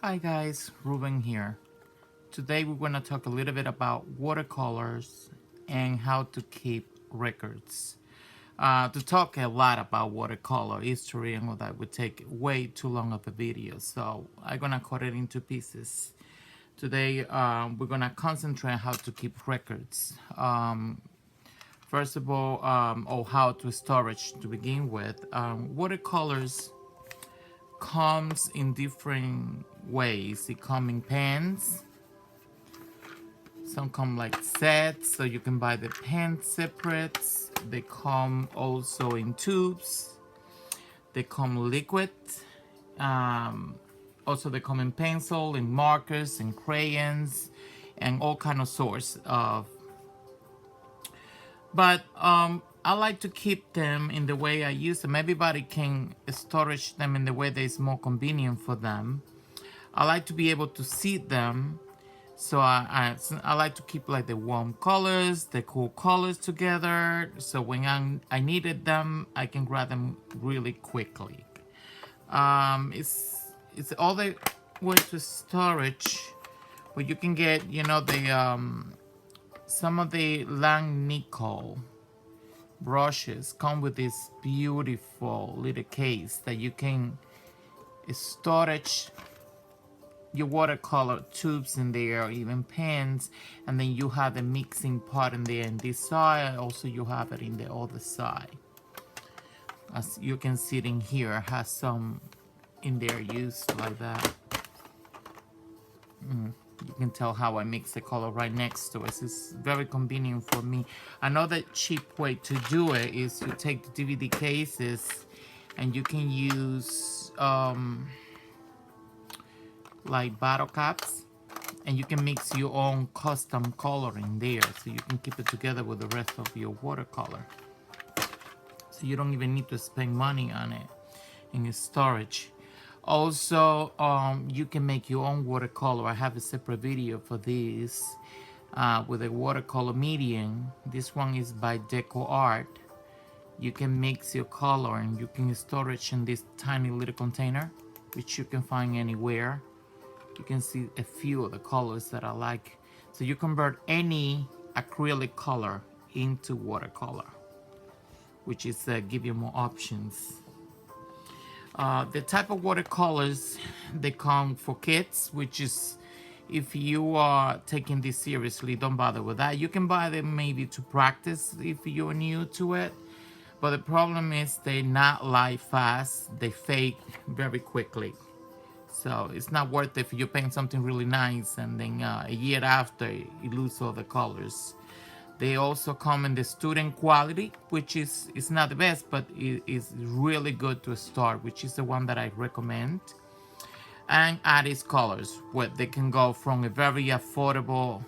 Hi guys, Ruben here. Today we're going to talk a little bit about watercolors and how to keep records. To talk a lot about watercolor history and all that would take way too long of a video, so I'm going to cut it into pieces. Today we're going to concentrate on how to keep records. First of all, or how to storage to begin with. Watercolors comes in different ways. It come in pens. Some come like sets, so you can buy the pen separates. They come also in tubes. They come liquid. Um, Also, they come in pencil, in markers, in crayons, and all kind of sorts of. But I like to keep them in the way I use them. Everybody can storage them in the way that is more convenient for them. I like to be able to see them. So I like to keep like the warm colors, the cool colors together. So when I needed them, I can grab them really quickly. It's all the way to storage where you can get, you know, the some of the Lang Nickel brushes come with this beautiful little case that you can storage your watercolor tubes in there, or even pens, and then you have the mixing pot in there in this side. Also, you have it in the other side. As you can see in here, has some in there used like that. You can tell how I mix the color right next to it. It's very convenient for me. Another cheap way to do it is to take the DVD cases and you can use like bottle caps, and you can mix your own custom color in there, so you can keep it together with the rest of your watercolor, so you don't even need to spend money on it in your storage. Also, you can make your own watercolor. I have a separate video for this with a watercolor medium. This one is by Deco Art. You can mix your color and you can store it in this tiny little container, which you can find anywhere. You can see a few of the colors that I like. So you convert any acrylic color into watercolor, which is give you more options. The type of watercolors they come for kids, which is, if you are taking this seriously, don't bother with that. You can buy them maybe to practice if you're new to it. But the problem is they not light fast. They fade very quickly. So it's not worth it if you paint something really nice and then a year after you lose all the colors. They also come in the student quality, which is not the best, but it is really good to start, which is the one that I recommend. And artist colors, where they can go from a very affordable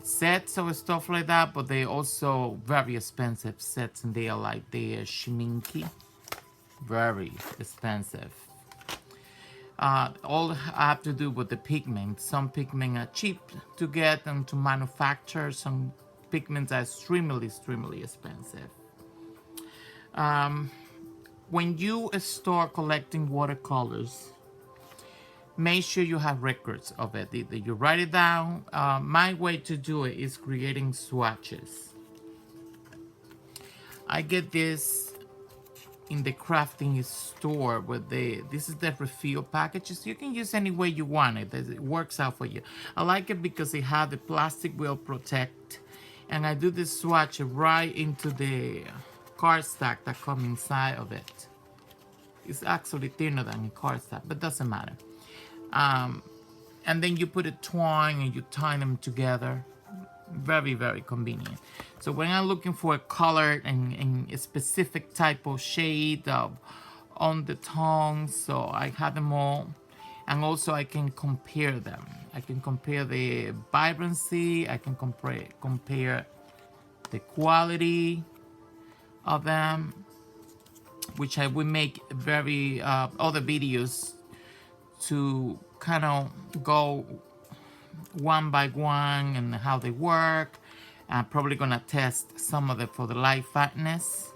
sets or stuff like that, but they also very expensive sets, and they are like the Shiminki, very expensive. All I have to do with the pigment. Some pigment are cheap to get and to manufacture. Some pigments are extremely expensive. When you start collecting watercolors, make sure you have records of it. Either you write it down. My way to do it is creating swatches. I get this in the crafting store with this is the refill packages. You can use any way you want it. It works out for you. I like it because it has the plastic will protect, and I do this swatch right into the cardstock that come inside of it. It's actually thinner than a cardstock, but doesn't matter. And then you put a twine and you tie them together. Very convenient. So when I'm looking for a color and a specific type of shade on the tones, so I have them all, and also I can compare them. I can compare the vibrancy. I can compare the quality of them, which I will make very other videos to kind of go one by one and how they work. I'm probably gonna test some of it for the light fatness.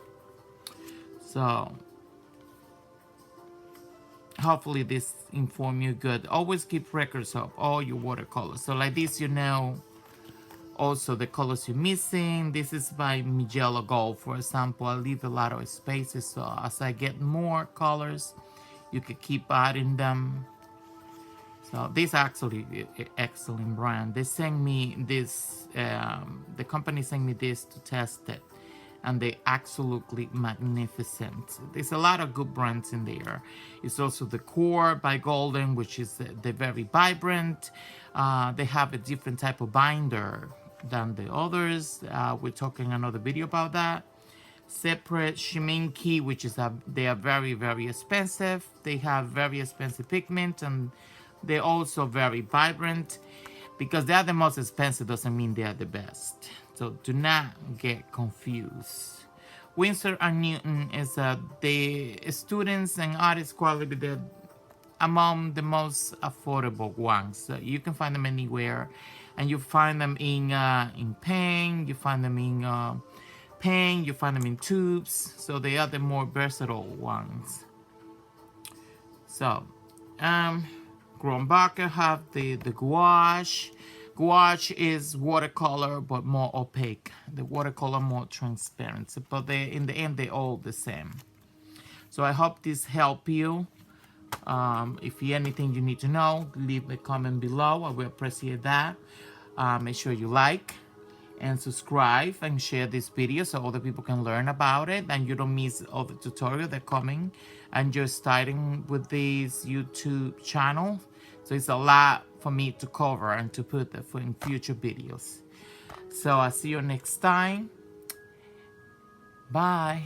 So hopefully this inform you good. Always keep records of all your watercolors. So like this, you know also the colors you're missing. This is by Magella Gold, for example. I leave a lot of spaces, so as I get more colors, you can keep adding them. So this actually excellent brand. They sent me this, the company sent me this to test it, and they absolutely magnificent. There's a lot of good brands in there. It's also the Core by Golden, which is the very vibrant. They have a different type of binder than the others. We're talking another video about that. Separate Shiminki, which is they are very expensive. They have very expensive pigment, and they're also very vibrant. Because they are the most expensive doesn't mean they are the best. So do not get confused. Winsor and Newton is the students and artists quality. They're among the most affordable ones. You can find them anywhere, and you find them in paint. You find them in paint. You find them in tubes. So they are the more versatile ones. So, Grombacher have the gouache. Gouache is watercolor but more opaque. The watercolor more transparent. But they, in the end, they're all the same. So I hope this helped you. If you anything you need to know, leave a comment below. I will appreciate that. Make sure you like and subscribe and share this video so other people can learn about it and you don't miss all the tutorials that are coming, and you're starting with this YouTube channel, so it's a lot for me to cover and to put in future videos. So I'll see you next time. Bye.